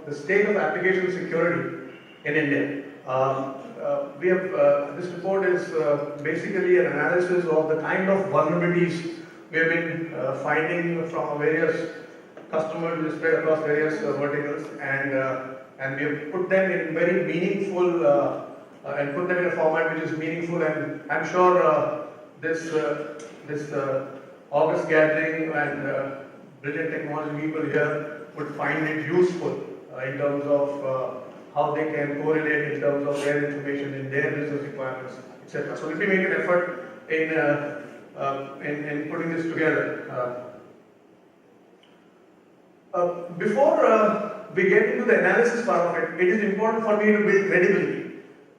the state of application security in India. This report is basically an analysis of the kind of vulnerabilities we have been finding from various customers spread across various verticals, and we have put them in very meaningful and put them in a format which is meaningful. And I'm sure this August gathering and brilliant technology people here would find it useful in terms of how they can correlate in terms of their information in their business requirements, etc. So let me make an effort in putting this together. Before we get into the analysis part of it, it is important for me to build credibility.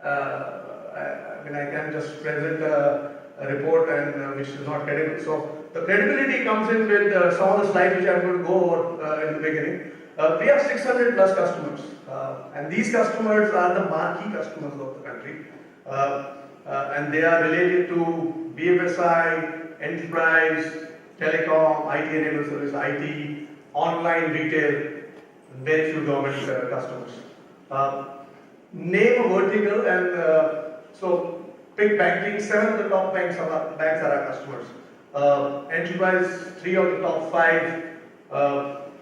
I can just present a report and which is not credible. So the credibility comes in with some of the slides which I'm going to go over in the beginning. We have 600 plus customers, and these customers are the marquee customers of the country, and they are related to BFSI, enterprise, telecom, IT-enabled service, IT, online retail, very few government customers. Name a vertical, and so pick banking. 7 of the top banks are our customers. Enterprise, 3 of the top 5.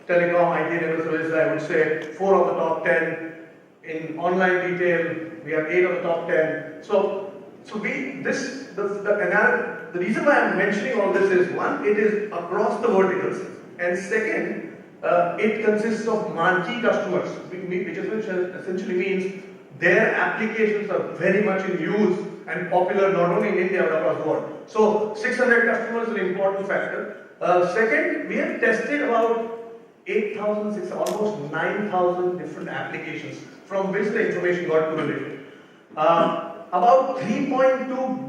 Telecom, IT-enabled services, I would say 4 of the top 10. In online retail, we have 8 of the top 10. The reason why I'm mentioning all this is, one, it is across the verticals, and second, it consists of marquee customers, which essentially means their applications are very much in use and popular not only in India but across the world. So 600 customers is an important factor. Second, we have tested about 8,000, almost 9,000 different applications from which the information got correlated. About 3.2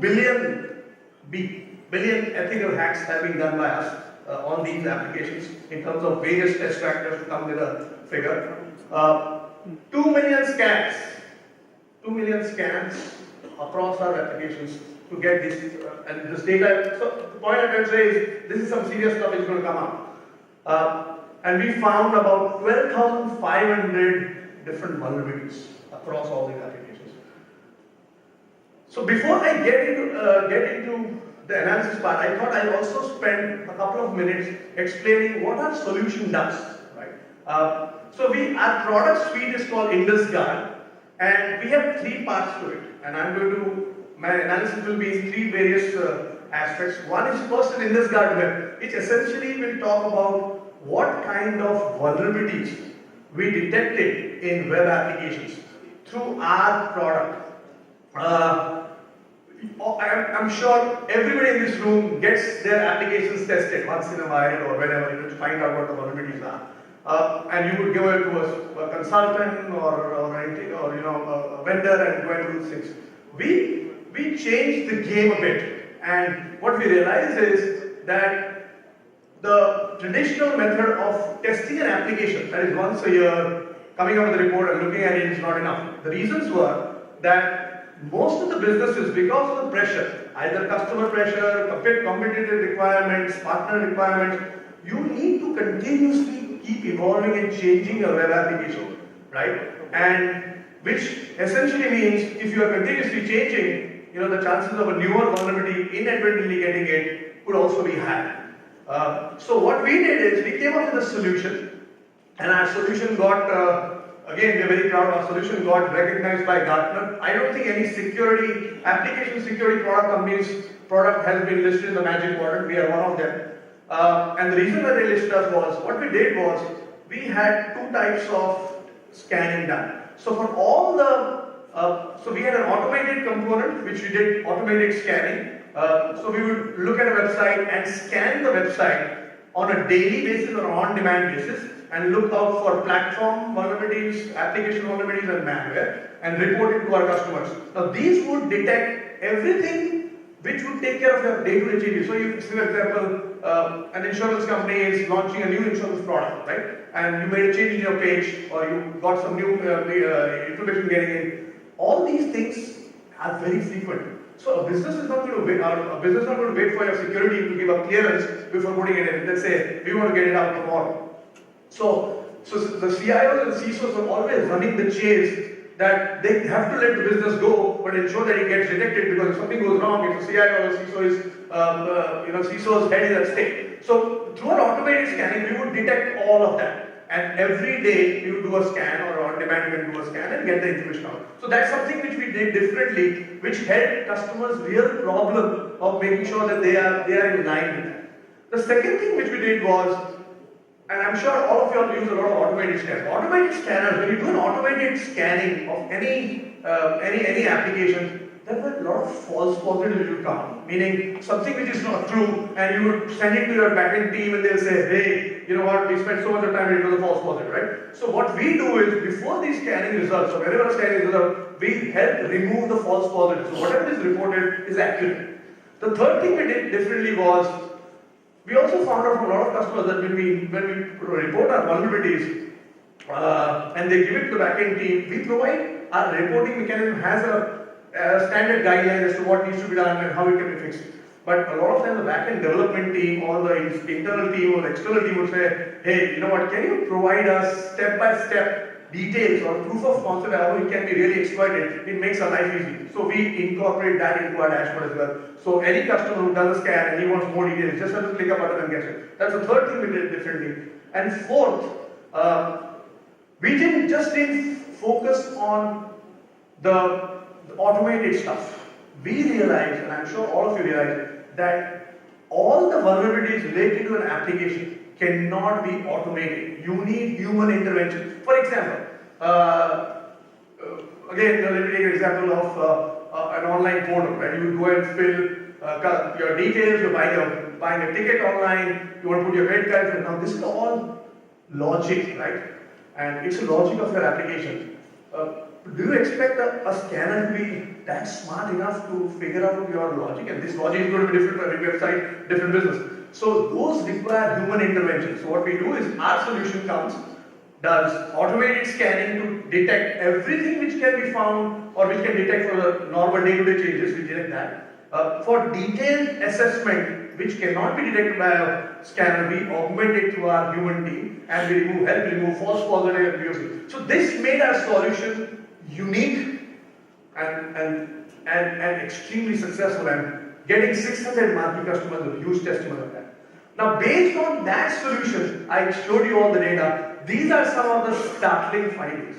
billion ethical hacks have been done by us on these applications in terms of various test factors to come with a figure. 2 million scans across our applications to get this and this data. So the point I can say is this is some serious stuff is going to come up. And we found about 12,500 different vulnerabilities across all these applications. So before I get into the analysis part, I thought I'd also spend a couple of minutes explaining what our solution does. Right? Our product suite is called Indusguard, and we have 3 parts to it. And my analysis will be in 3 various aspects. One is first an Indusguard web, which essentially will talk about what kind of vulnerabilities we detected in web applications through our product. I'm sure everybody in this room gets their applications tested once in a while or whenever to find out what the vulnerabilities are. And you would give it to a consultant or a vendor and go and do things. We changed the game a bit, and what we realized is that the traditional method of testing an application, that is once a year, coming up with a report and looking at it, is not enough. The reasons were that most of the businesses, because of the pressure, either customer pressure, competitive requirements, partner requirements, you need to continuously keep evolving and changing your web application, right? And which essentially means if you are continuously changing, the chances of a newer vulnerability inadvertently getting it could also be high. So what we did is we came up with a solution, and our solution got, again, we're very proud, our solution got recognized by Gartner. I don't think any application security product has been listed in the Magic Quadrant. We are one of them. And the reason why they listed us was, what we did was, we had 2 types of scanning done. So for all so we had an automated component, which we did automated scanning. So we would look at a website and scan the website on a daily basis or on-demand basis and look out for platform vulnerabilities, application vulnerabilities and malware and report it to our customers. Now these would detect everything which would take care of your day-to-day changes. So you see, for example, an insurance company is launching a new insurance product, right? And you made a change in your page or you got some new information getting in. All these things are very frequent. So a business is not going to wait for your security to give a clearance before putting it in. Let's say we want to get it out tomorrow. So So the CIOs and CISOs are always running the chase that they have to let the business go, but ensure that it gets detected, because if something goes wrong, if the CIO or CISO is, CISO's head is at stake. So through our automated scanning, we would detect all of that. And every day we would do a scan, or on demand we would do a scan and get the information out. So that's something which we did differently, which helped customers' real problem of making sure that they are in line with that. The second thing which we did was, and I'm sure all of you all use a lot of automated scanners. Automated scanners, when you do an automated scanning of any application, there were a lot of false positives which would come. Meaning something which is not true, and you would send it to your backend team and they'll say, hey, you know what, we spent so much of time, it was a false positive, right? So what we do is, before these scanning results, or whenever a scanning result, we help remove the false positives. So whatever is reported is accurate. The third thing we did differently was, we also found out from a lot of customers that when we report our vulnerabilities and they give it to the backend team, we provide our reporting mechanism has a standard guideline as to what needs to be done and how it can be fixed. But a lot of times the backend development team or the internal team or the external team would say, hey, you know what, can you provide us step-by-step details or proof of concept how it can be really exploited? It makes our life easy. So we incorporate that into our dashboard as well. So any customer who does a scan and he wants more details, just has to click a button and gets it. That's the third thing we did differently. And fourth, we didn't just focus on the automated stuff. We realized, and I'm sure all of you realize, that all the vulnerabilities related to an application cannot be automated. You need human intervention. For example, again, let me take an example of an online portal, right? You go and fill your details, you're buying a ticket online, you want to put your credit card. Now, this is all logic, right? And it's the logic of your application. Do you expect a scanner to be that smart enough to figure out your logic? And this logic is going to be different for every website, different business. So those require human intervention. So what we do is, our solution does automated scanning to detect everything which can be found or which can detect for the normal day-to-day changes, we detect that. For detailed assessment, which cannot be detected by a scanner, we augment it through our human team and we help remove false positive and POC. So this made our solution unique and extremely successful, and getting 600 marquee customers is a huge testimony of that. Now, based on that solution, I showed you all the data. These are some of the startling findings.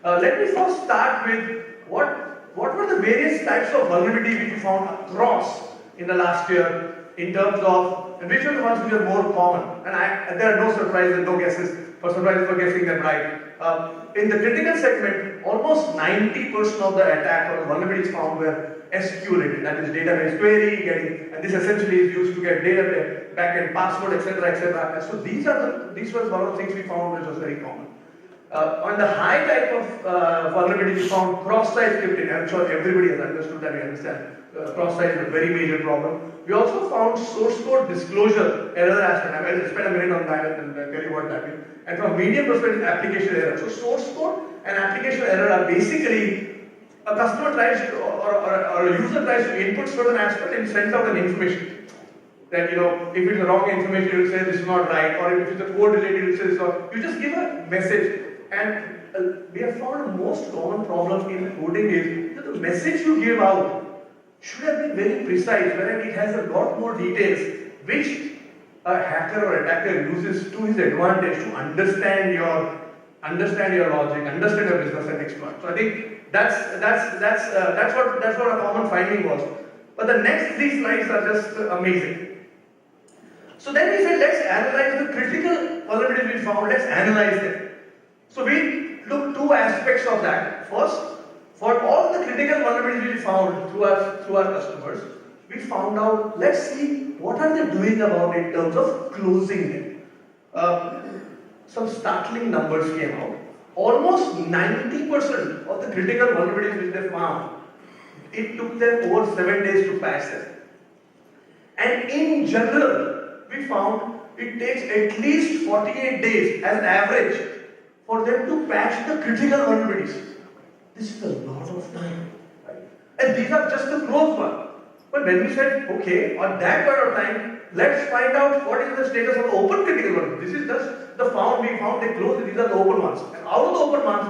Let me first start with what were the various types of vulnerability which we found across in the last year, in terms of, and which were the ones which are more common. And there are no surprises and no guesses for guessing them right. In the critical segment, almost 90% of the attack or the vulnerabilities found were SQL related. That is database query, and this essentially is used to get data backend password, etc., etc. So these was one of the things we found which was very common. On the high type of vulnerability, we found cross-site scripting. I'm sure everybody has understood that, we understand. Cross-site is a very major problem. We also found source code disclosure error aspect. I will spend a minute on that and tell you what that means. And from medium perspective, application error. So source code and application error are basically a customer tries to, or a user tries to input certain aspect and sends out an information. That, you know, if it's the wrong information, it will say this is not right, or if it's a code related, it will say this is not. You just give a message. And we have found the most common problem in coding is that the message you give out should have been very precise, wherein it has a lot more details, which a hacker or attacker uses to his advantage to understand your logic, understand your business and exploit. So I think that's what a common finding was. But the next three slides are just amazing. So then we said, let's analyze the critical vulnerabilities we found. Let's analyze them. So we looked two aspects of that. First, for all the critical vulnerabilities we found through our customers, we found out, let's see what are they doing about it in terms of closing them. Some startling numbers came out. Almost 90% of the critical vulnerabilities which they found, it took them over 7 days to patch them. And in general, we found it takes at least 48 days as an average for them to patch the critical vulnerabilities. This is a lot of time, right? And these are just the closed ones. But when we said, okay, on that point of time, let's find out what is the status of the open critical ones. This is just the we found they closed, these are the open ones. And out of the open ones,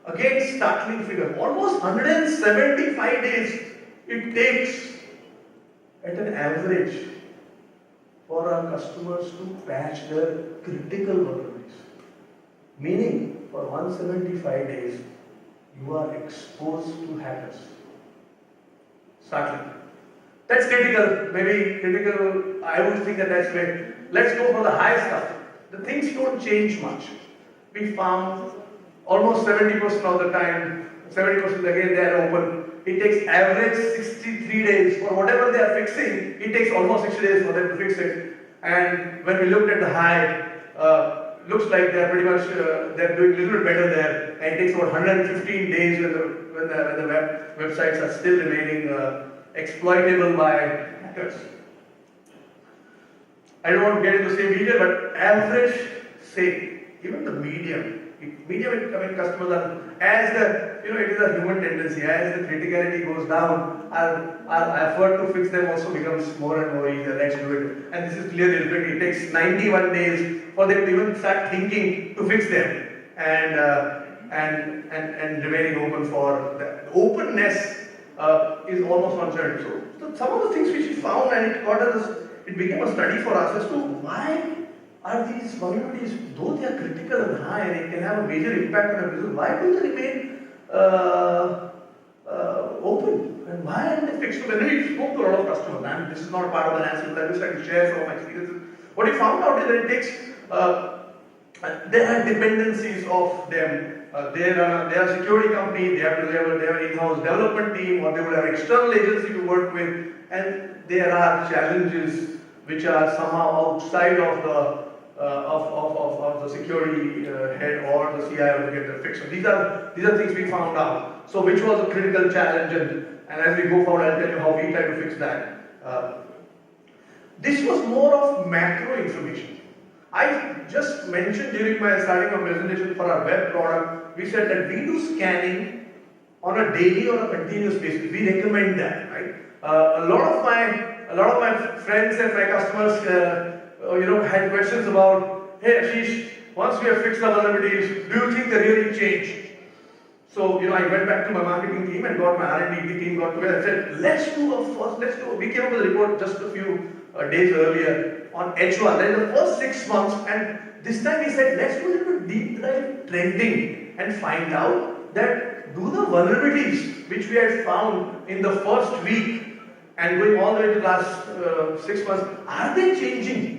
again, startling figure, almost 175 days it takes at an average for our customers to patch their critical vulnerabilities. Meaning, for 175 days, you are exposed to hackers. Startling. That's critical, maybe critical, I would think that's where. Let's go for the high stuff. The things don't change much. We found almost 70% of the time, 70% again they are open. It takes average 63 days for whatever they are fixing. It takes almost 60 days for them to fix it. And when we looked at the high, looks like they are pretty much they're doing a little bit better there. And it takes about 115 days when the websites are still remaining exploitable by hackers. I don't want to get into the same detail, but average, say, even the medium customers are, as the, it is a human tendency, as the criticality goes down, our effort to fix them also becomes more and more easier. Let's do it. And this is clearly reflected. It takes 91 days for them to even start thinking to fix them and remaining open for the openness is almost concerned. So some of the things which we found, and it became a study for us as to why are these vulnerabilities, though they are critical and high and it can have a major impact on our business, why do they remain open? And why aren't they fixed? When we spoke to a lot of customers, and this is not part of an answer, but I just like to share some of my experiences. What we found out is that it takes, there are dependencies of them. They are a security company, they have an in-house development team, or they would have an external agency to work with, and there are challenges which are somehow outside of the security head or the CIO to get them fixed. So these are things we found out. So which was a critical challenge, and as we go forward, I'll tell you how we try to fix that. This was more of macro information. I just mentioned during my starting of presentation for our web product, we said that we do scanning on a daily or a continuous basis. We recommend that, right? A lot of my friends and my customers, had questions about, hey Ashish, once we have fixed the vulnerabilities, do you think they really change? So, I went back to my marketing team and got my R&D team got together and said, we came up with a report just a few days earlier on H1, that is the first 6 months, and this time we said, let's do a little deep dive trending and find out that do the vulnerabilities which we had found in the first week and going all the way to the last 6 months, are they changing?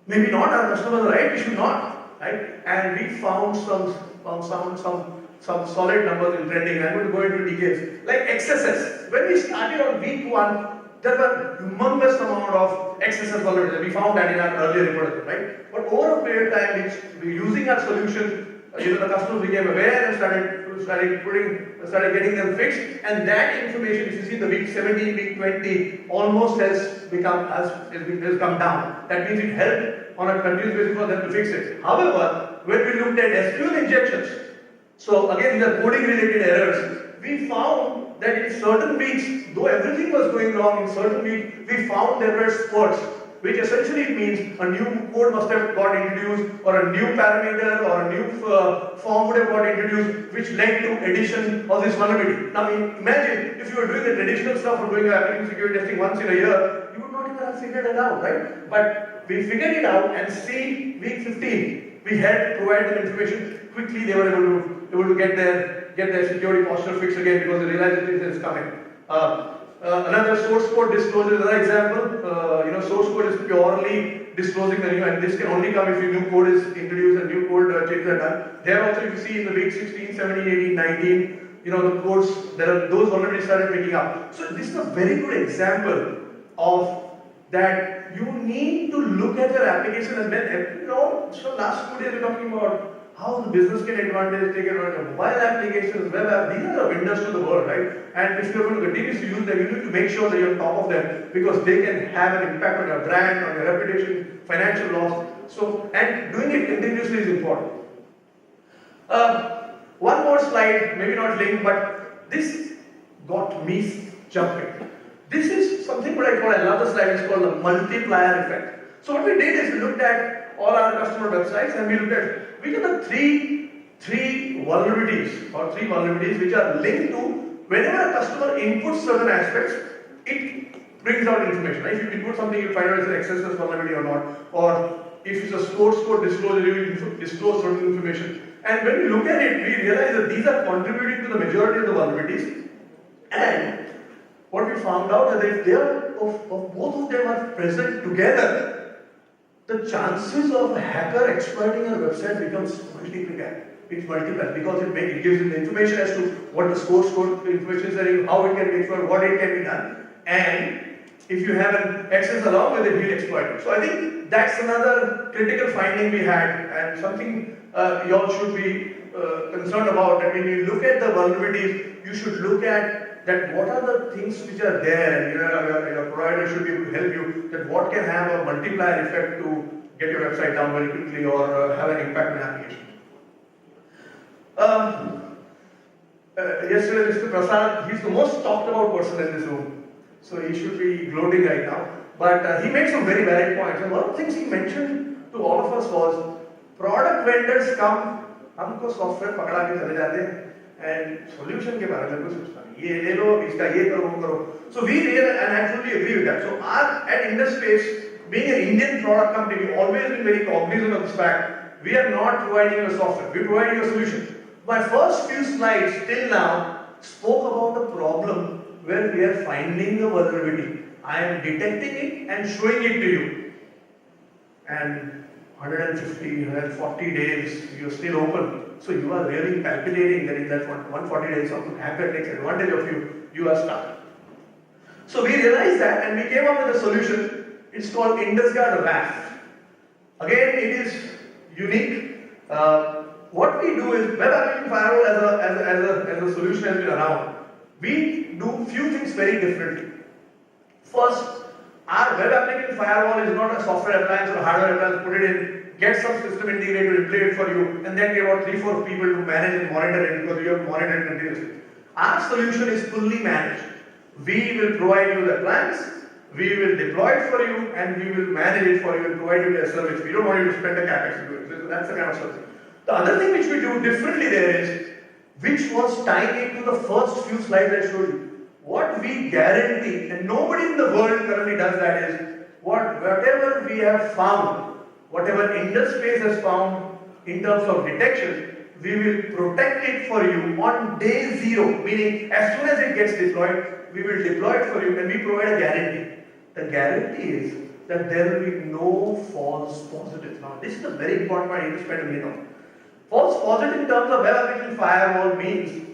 Maybe not, our customers are right, we should not, right? And we found some solid numbers in trending. I'm going to go into details. Like XSS. When we started on week 1, there were humongous amount of XSS vulnerabilities. We found that in our earlier report, right? But over a period of time, we're using our solution, the customers became aware and started getting them fixed. And that information, if you see the week 17, week 20, almost has come down. That means it helped on a continuous basis for them to fix it. However, when we looked at SQL injections, so again, these are coding related errors, we found that in certain weeks, though everything was going wrong, in certain weeks, we found there were spurts, which essentially means a new code must have got introduced, or a new parameter, or a new form would have got introduced, which led to addition of this vulnerability. Now, imagine if you were doing the traditional stuff of doing application security testing once in a year, you would not even have figured it out, right? But we figured it out, and see, week 15, we had provided them information. Quickly, they were able to get their security posture fixed again because they realized that it is coming. Another source code disclosure is another example. Source code is purely disclosing the new, and this can only come if a new code is introduced and new code changes are done. There also, if you see in the week 16, 17, 18, 19, the codes, those already started picking up. So this is a very good example of that you need to look at your application, and then, so last 2 days we're talking about how the business can take advantage of mobile applications, web apps. These are the windows to the world, right? And if you're going to continue to use them, you need to make sure that you're on top of them, because they can have an impact on your brand, on your reputation, financial loss. So, and doing it continuously is important. One more slide, maybe not linked, but this got me jumping. This is something what I love the slide, it's called the multiplier effect. So what we did is we looked at all our customer websites and we looked at which are the three vulnerabilities which are linked to whenever a customer inputs certain aspects, it brings out information. Right? If you input something, you find out it's an XSS vulnerability or not, or if it's a source code disclosure, you disclose certain information. And when we look at it, we realize that these are contributing to the majority of the vulnerabilities. And what we found out is that if both of them are present together, the chances of a hacker exploiting a website becomes multiplied. It's multiplied because it gives you the information as to what the source code information is, how it can be exploited, what it can be done, and if you have an access along with it, he'll exploit it. So I think that's another critical finding we had, and something you all should be concerned about. That when you look at the vulnerabilities, you should look at that what are the things which are there, and your provider should be able to help you. That what can have a multiplier effect to get your website down very quickly or have an impact on application. Yesterday, Mr. Prasad, he's the most talked about person in this room, so he should be gloating right now. But he made some very valid points, and one of the things he mentioned to all of us was product vendors come, हमको software पकड़ा के चले जाते हैं, and solution के बारे में कुछ सोचता नहीं. ये ले लो, इसका ये करो, वो करो. So we really, and I fully agree with that. So at Indusface, being an Indian product company, we've always been very cognizant of this fact. We are not providing you a software, we provide you a solution. My first few slides till now spoke about the problem where we are finding the vulnerability. I am detecting it and showing it to you. And 150, 140 days, you're still open. So you are really palpitating that in that 140 days, some hacker takes advantage of you, you are stuck. So we realized that and we came up with a solution. It's called IndusGuard WAF. Again, it is unique. What we do is web application firewall as a solution has been around. We do few things very differently. First, our web application firewall is not a software appliance or a hardware appliance. Put it in, get some system integrator to play it for you, and then get about 3-4 people to manage and monitor it because you have to monitor it continuously. Our solution is fully managed. We will provide you the appliance, we will deploy it for you, and we will manage it for you and provide you a service. We don't want you to spend a capex to do it. So that's the kind of service. The other thing which we do differently there is, which was tying into the first few slides I showed you. What we guarantee, and nobody in the world currently does that, is whatever we have found, whatever Indusface has found in terms of detection, we will protect it for you on day 0, meaning as soon as it gets deployed, we will deploy it for you and we provide a guarantee. The guarantee is that there will be no false positives. Now, this is a very important point I need to spend a minute on. False positive in terms of web application firewall means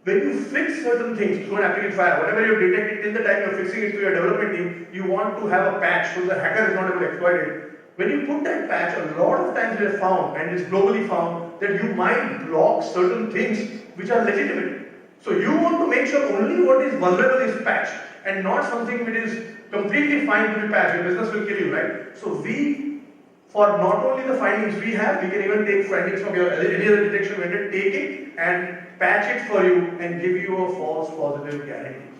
when you fix certain things through an application firewall, whatever you detect it till the time you're fixing it to your development team, you want to have a patch so the hacker is not able to exploit it. When you put that patch, a lot of times we have found, and it's globally found, that you might block certain things which are legitimate. So you want to make sure only what is vulnerable is patched and not something which is completely fine to be patched. Your business will kill you, right? So for not only the findings we have, we can even take findings from your any other detection vendor, take it and patch it for you and give you a false positive guarantee.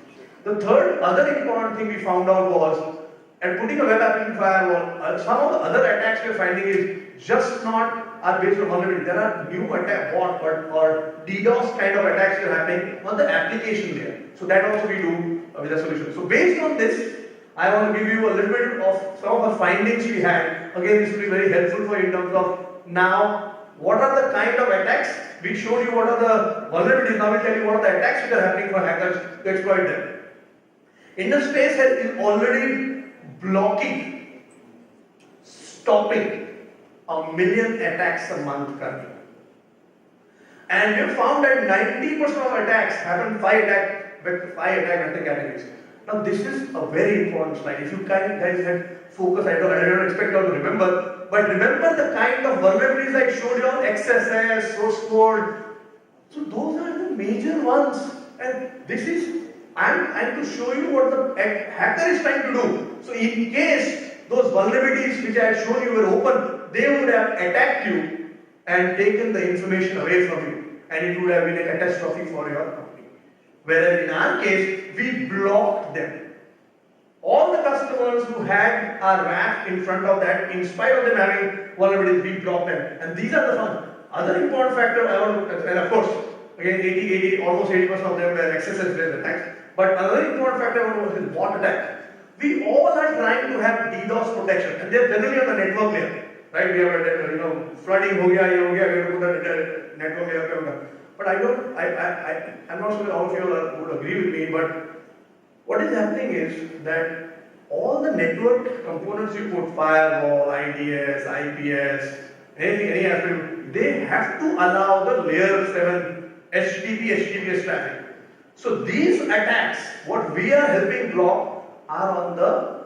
The third other important thing we found out was, at putting a web application firewall, some of the other attacks we are finding is just not are based on vulnerability. There are new attack bot or DDoS kind of attacks that are happening on the application layer. So that also we do with a solution. So based on this, I want to give you a little bit of some of the findings we had. Again, this will be very helpful for you in terms of now, what are the kind of attacks? We showed you what are the vulnerabilities. Now we tell you what are the attacks which are happening for hackers to exploit them. Indusface is already blocking, stopping 1 million attacks a month currently. And we have found that 90% of attacks happen 5 attack vector categories. Now this is a very important slide. If you guys had focus, I don't expect you all to remember, but remember the kind of vulnerabilities I showed you on XSS, source code. So those are the major ones, and this is I'm to show you what the hacker is trying to do. So in case those vulnerabilities which I had shown you were open, they would have attacked you and taken the information away from you, and it would have been a catastrophe for your company. Whereas in our case, we blocked them. All the customers who had our WAF in front of that, in spite of them having vulnerabilities, we blocked them. And these are the fun. Other important factor I want to, and of course, again, almost 80% of them were XSS-based attacks. But another important factor I want to is bot attack. We all are trying to have DDoS protection, and they're generally on the network layer. Right, we have a flooding ho gaya, ye ho gaya, we have to put a network layer pe hoga. But I'm not sure all of you would agree with me, but what is happening is that all the network components you put, firewall, IDS, IPS, any aspect, they have to allow the layer 7 HTTPS traffic. So these attacks, what we are helping block are on the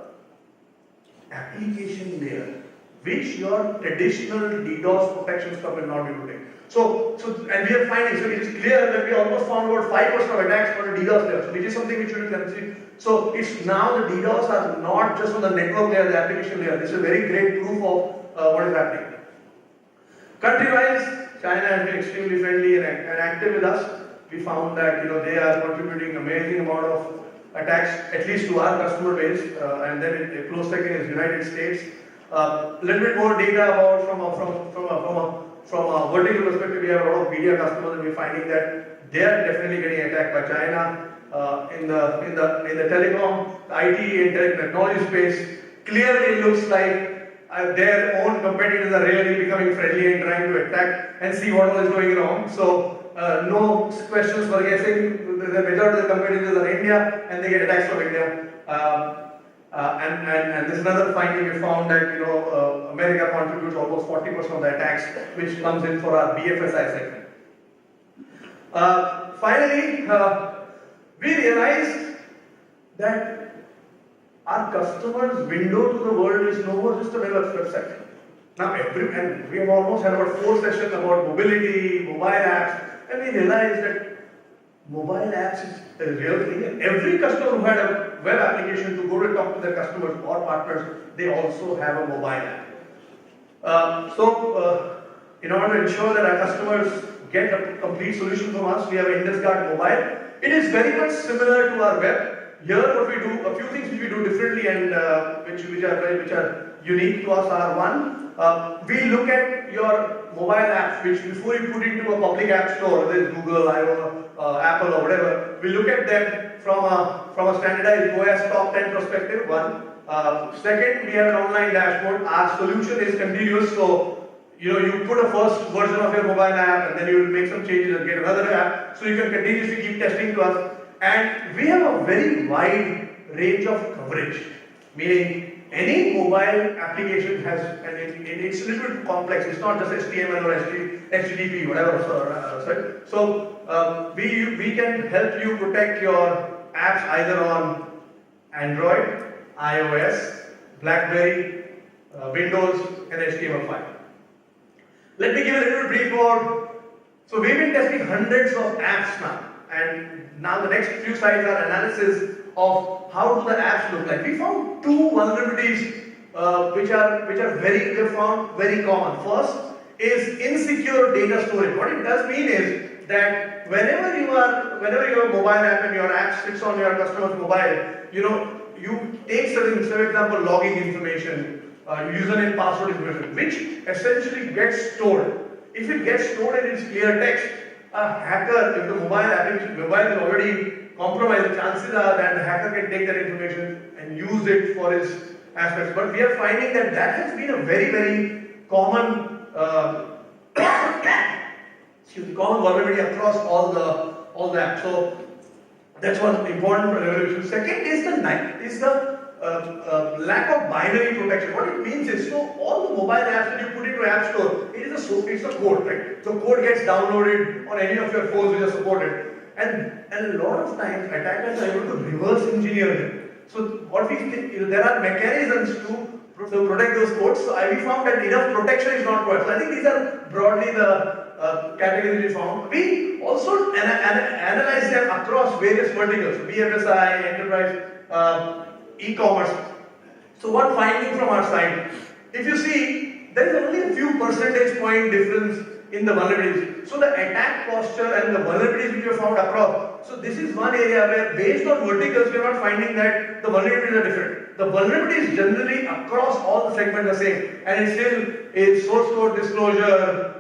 application layer, which your traditional DDoS protection stuff will not be doing. And we are finding, so it is clear that we almost found about 5% of attacks on the DDoS layer, so which is something which we can see. So it's now the DDoS are not just on the network layer, the application layer. This is a very great proof of what is happening. Country-wise, China has been extremely friendly and active with us. We found that they are contributing amazing amount of attacks, at least to our customer base, and then a close second is United States. A little bit more data about from a vertical perspective, we have a lot of media customers, and we're finding that they are definitely getting attacked by China in the telecom, IT and technology space. Clearly, it looks like their own competitors are really becoming friendly and trying to attack and see what is going wrong. So no questions for guessing. The majority of the competitors are India, and they get attacks from India. And there's another finding we found that America contributes almost 40% of the attacks, which comes in for our BFSI segment. Finally, we realized that our customers' window to the world is no more just a website. Now, and we have almost had about 4 sessions about mobility, mobile apps, and we realized that mobile apps is a real thing. And every customer who had a web application to go to talk to their customers or partners, they also have a mobile app. In order to ensure that our customers get a complete solution from us, we have Indusguard Mobile. It is very much similar to our web. Here, what we do, a few things which we do differently and which are unique to us are one, we look at your mobile apps, which before you put into a public app store, whether it's Google, Apple, or whatever, we look at them from a standardized OS top 10 perspective. One. Second, we have an online dashboard. Our solution is continuous, so you put a first version of your mobile app, and then you will make some changes and get another app, so you can continuously keep testing to us. And we have a very wide range of coverage, meaning any mobile application has, and it's a little bit complex. It's not just HTML or HTTP, whatever. So we can help you protect your apps either on Android, iOS, BlackBerry, Windows, and HTML5. Let me give a little brief about. So we've been testing hundreds of apps now. And now the next few slides are analysis of how do the apps look like. We found 2 vulnerabilities which are very common. First is insecure data storage. What it does mean is that whenever you have a mobile app and your app sits on your customer's mobile, you take certain, for example, login information, username, password information, which essentially gets stored. If it gets stored in its clear text, a hacker, if the mobile is already compromised, the chances are that the hacker can take that information and use it for his aspects. But we are finding that has been a very, very common common vulnerability across all the apps. So that's one important revolution. Second is the lack of binary protection. What it means is, so all the mobile apps that you put into App Store, it's a code, right? So code gets downloaded on any of your phones which are supported, and a lot of times attackers are able to reverse engineer them. So what we think, there are mechanisms to protect those codes. So we found that enough protection is not provided. So I think these are broadly the categories we found. We also analyze them across various verticals: BFSI, enterprise, e-commerce. So one finding from our side, if you see, there is only a few percentage point difference in the vulnerabilities. So the attack posture and the vulnerabilities which we have found across. So this is one area where based on verticals we are not finding that the vulnerabilities are different. The vulnerabilities generally across all the segments are same, and it still is source code disclosure,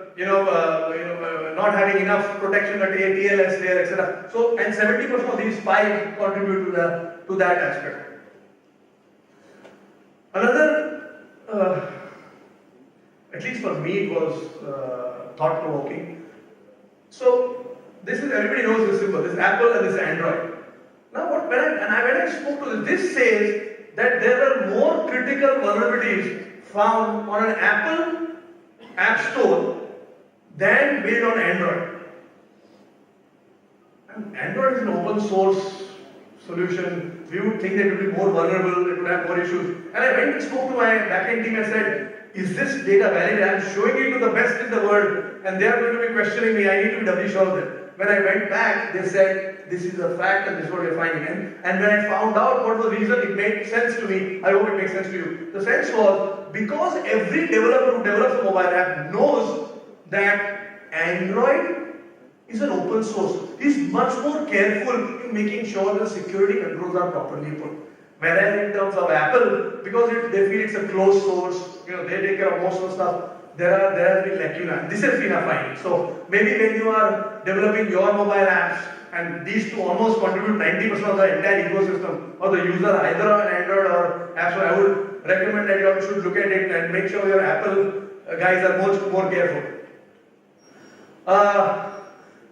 not having enough protection at TLS there, etc. So and 70% of these 5 contribute to that aspect. Another, at least for me, it was thought-provoking. So this is, everybody knows this symbol. This is Apple and this is Android. Now, when I spoke to this says that there were more critical vulnerabilities found on an Apple App Store than made on Android. And Android is an open source solution. We would think that it would be more vulnerable, it would have more issues. And I went and spoke to my backend team and said, is this data valid? I am showing it to the best in the world and they are going to be questioning me. I need to be doubly sure of it. When I went back, they said, this is a fact and this is what we are finding. And when I found out what was the reason, it made sense to me. I hope it makes sense to you. The sense was, because every developer who develops a mobile app knows that Android is an open source. He's much more careful in making sure the security controls are properly put. Whereas in terms of Apple, because they feel it's a closed source, they take care of most of the stuff, there has been lacuna. This has been a finding. So maybe when you are developing your mobile apps, and these two almost contribute 90% of the entire ecosystem of the user, either on Android or App Store, I would recommend that you should look at it and make sure your Apple guys are much more careful.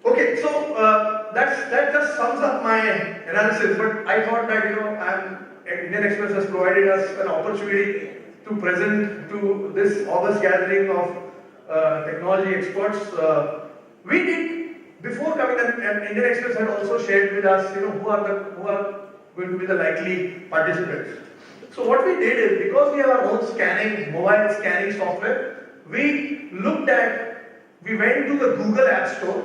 Okay, so that just sums up my analysis. But I thought that Indian Express has provided us an opportunity to present to this august gathering of technology experts. We did before coming, and Indian Express had also shared with us, who are going to be the likely participants. So what we did is, because we have our own mobile scanning software, we went to the Google App Store,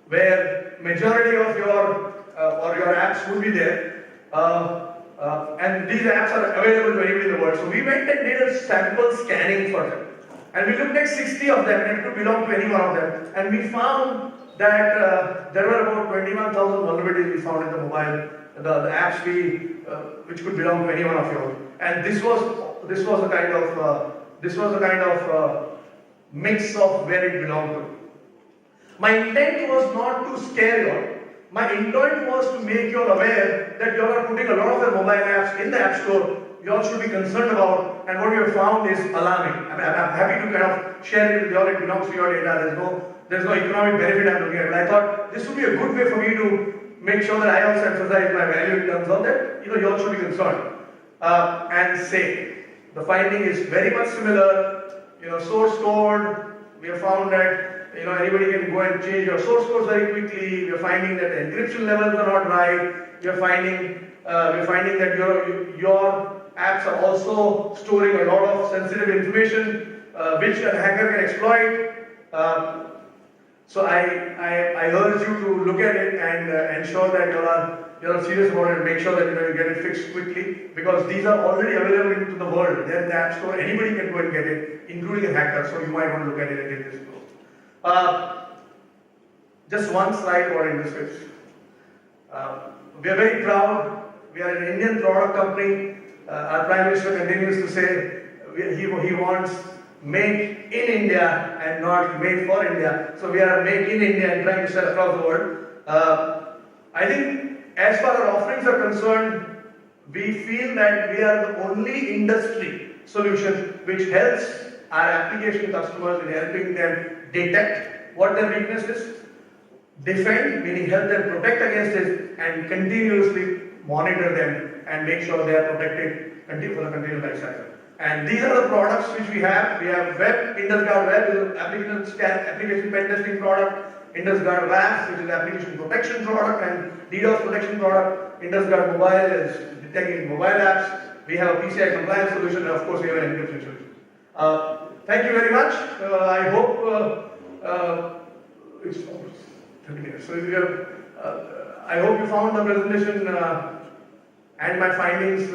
where majority of your apps would be there, and these apps are available to anybody in the world. So we went and did a sample scanning for them, and we looked at 60 of them, and it could belong to any one of them, and we found that there were about 21,000 vulnerabilities we found in the mobile, the apps which could belong to any one of yours, and this was a kind of mix of where it belonged to. My intent was not to scare you all. My intent was to make you all aware that you all are putting a lot of your mobile apps in the App Store. You all should be concerned about, and what we have found is alarming. I'm happy to kind of share it with you all. It belongs to your data. There's no economic benefit I'm looking at. But I thought this would be a good way for me to make sure that I also emphasize my value in terms of that. You all should be concerned and safe. The finding is very much similar. Source code. We have found that anybody can go and change your source code very quickly. We are finding that the encryption levels are not right. We are finding that your apps are also storing a lot of sensitive information which a hacker can exploit. So I urge you to look at it and ensure that you are serious about it and make sure that you get it fixed quickly, because these are already available into the world. They're in the App Store. Anybody can go and get it, including a hacker. So you might want to look at it and get this close. Just one slide about Indusface. We are very proud. We are an Indian product company. Our Prime Minister continues to say he wants made in India and not made for India. So we are made in India and trying to sell across the world. I think as far as our offerings are concerned, we feel that we are the only industry solution which helps our application customers in helping them detect what their weakness is, defend, meaning help them protect against it, and continuously monitor them and make sure they are protected for the continued life cycle. And these are the products which we have. We have Web, IndusGuard Web is an application pen testing product, IndusGuard WAF, which is application protection product and DDoS protection product. IndusGuard Mobile is detecting mobile apps. We have a PCI compliance solution, and of course we have an encryption solution. Thank you very much. I hope it's almost 30 minutes. So I hope you found the presentation and my findings,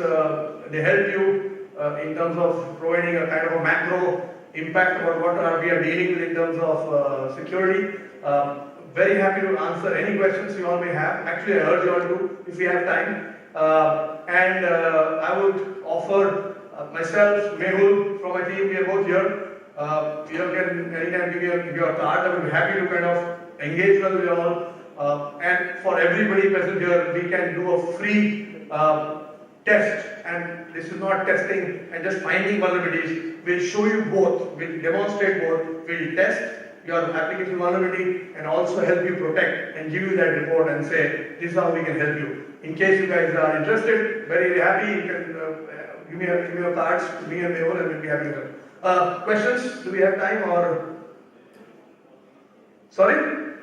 they helped you in terms of providing a kind of a macro impact about what we are dealing with in terms of security. Very happy to answer any questions you all may have. Actually, I urge you all to, if we have time. And I would offer myself, Mehul from my team, we are both here. You can anytime give your card. I would be happy to kind of engage with you all. And for everybody present here, we can do a free test. And this is not testing and just finding vulnerabilities. We'll show you both. We'll demonstrate both. We'll test your application vulnerability and also help you protect and give you that report and say, this is how we can help you. In case you guys are interested, very happy, you can give me your cards, me and Mehul, and we'll be happy to help. Questions? Do we have time or? Sorry?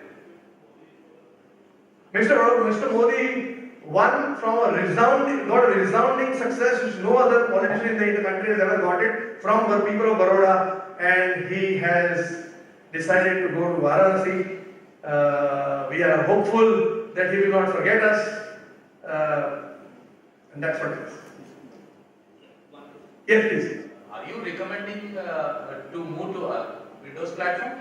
Mr. Modi won from got a resounding success which no other politician in the country has ever got it from the people of Baroda, and he has decided to go to Varanasi. We are hopeful that he will not forget us, and that's what it is. Yes, please. Are you recommending to move to a Windows platform?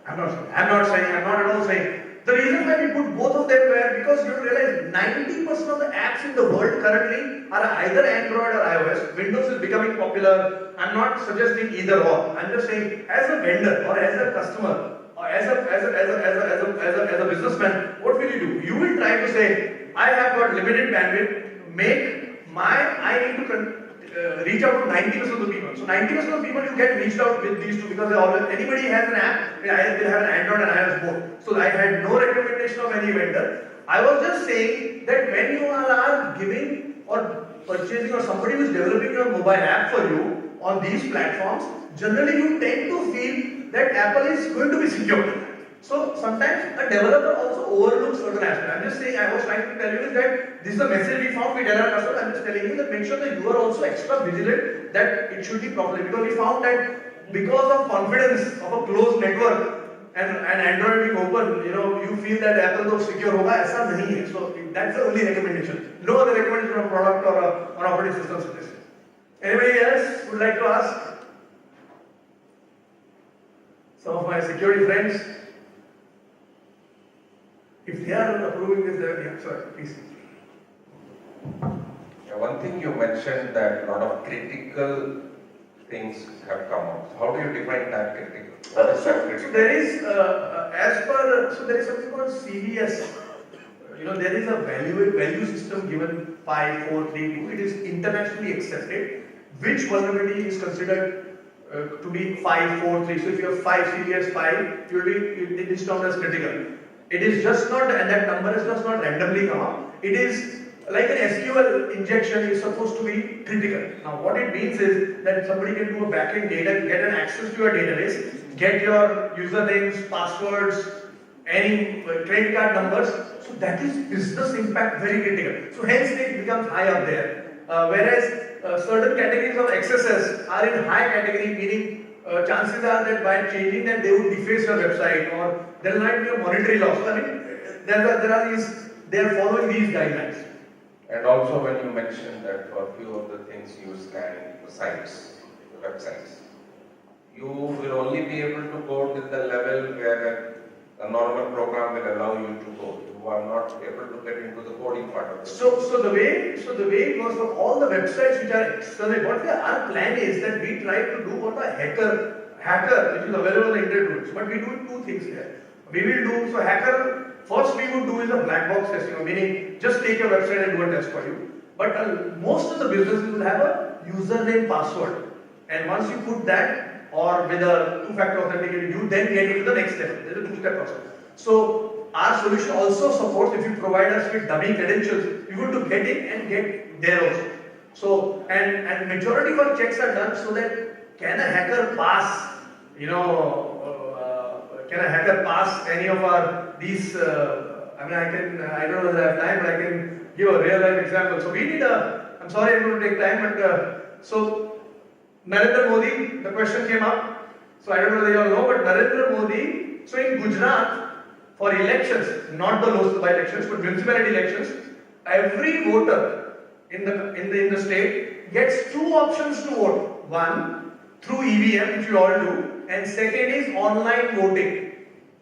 I'm not at all saying. The reason why we put both of them were because you realize 90% of the apps in the world currently are either Android or iOS. Windows is becoming popular. I'm not suggesting either or. I'm just saying, as a vendor or as a customer or as a businessman, what will you do? You will try to say, I have got limited bandwidth. I need to reach out to 90% of the people. So 90% of the people you get reached out with these two because anybody has an app, they have an Android and iOS both. So I had no recommendation of any vendor. I was just saying that when you are giving or purchasing or somebody who is developing a mobile app for you on these platforms, generally you tend to feel that Apple is going to be secure. So sometimes a developer also overlooks certain aspects. I'm just saying, I was trying to tell you is that this is the message we found. We tell our customers, I'm just telling you that make sure that you are also extra vigilant that it should be properly. Because we found that because of confidence of a closed network and Android being open, you feel that Apple is secure hoga. Aisa nahi hai. So that's the only recommendation. No other recommendation of product or operating system suggestion. Anybody else would like to ask? Some of my security friends. If they are approving this, yeah, sorry, please. Yeah, one thing you mentioned that a lot of critical things have come out. How do you define that critical? What is that critical? So there is, there is something called CVS. There is a value system given 5, 4, 3, 2. It is internationally accepted. Which vulnerability is considered to be 5, 4, 3? So if you have 5, CVS 5, it is termed as critical. It is just not, and that number is just not randomly come up. It is like an SQL injection is supposed to be critical. Now, what it means is that somebody can do a backend data, get an access to your database, get your usernames, passwords, any credit card numbers. So that is business impact very critical. So hence it becomes high up there. Whereas certain categories of excesses are in high category, meaning chances are that by changing them, they would deface your website or there might be a monetary loss. So, I mean, they are following these guidelines. And also when you mentioned that for a few of the things you scan the sites, the websites, you will only be able to go to the level where a normal program will allow you to go. You are not able to get into the coding part of it. So the way it was for all the websites which are external, our plan is that we try to do what a hacker which is available on the internet. But we do two things here. We will do, so hacker, first we would do is a black box testing, meaning just take your website and do a test for you. But most of the businesses will have a username password. And once you put that, or with a two-factor authentication, you then get into the next step. There is a two-step process. So our solution also supports, if you provide us with dummy credentials, we want to get in and get there also. So, and majority of our checks are done so that can a hacker pass, can a hacker pass any of our these, I don't know whether I have time, but I can give a real life example. So we need I'm sorry I'm going to take time, but so Narendra Modi, the question came up. So I don't know whether you all know, but Narendra Modi, so in Gujarat, for elections, not the Lok Sabha elections, but municipality elections, every voter in the state gets two options to vote. One, through EVM, which we all do, and second is online voting.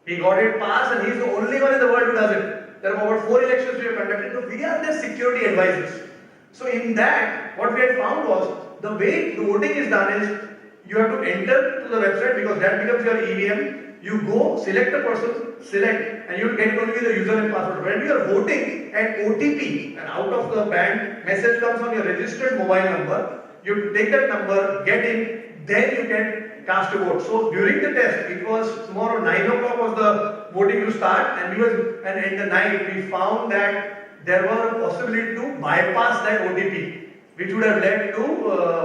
He got it passed and he's the only one in the world who does it. There are about 4 elections we have conducted, so we are their security advisors. So in that, what we had found was, the way the voting is done is, you have to enter to the website because that becomes your EVM. You go, select a person, select, and you will get it only with the user and password. When you are voting, an OTP, and out of the band, message comes on your registered mobile number. You take that number, get in, then you can cast a vote. So during the test, it was tomorrow 9 o'clock was the voting to start, and in the night we found that there was a possibility to bypass that OTP, which would have led to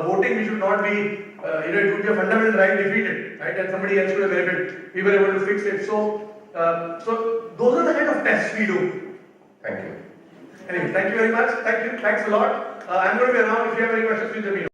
voting which would not be, it would be a fundamental right defeated, right? And somebody else would have verified. We were able to fix it. So those are the kind of tests we do. Thank you. Anyway, thank you very much. Thank you. Thanks a lot. I'm going to be around. If you have any questions, please let me know.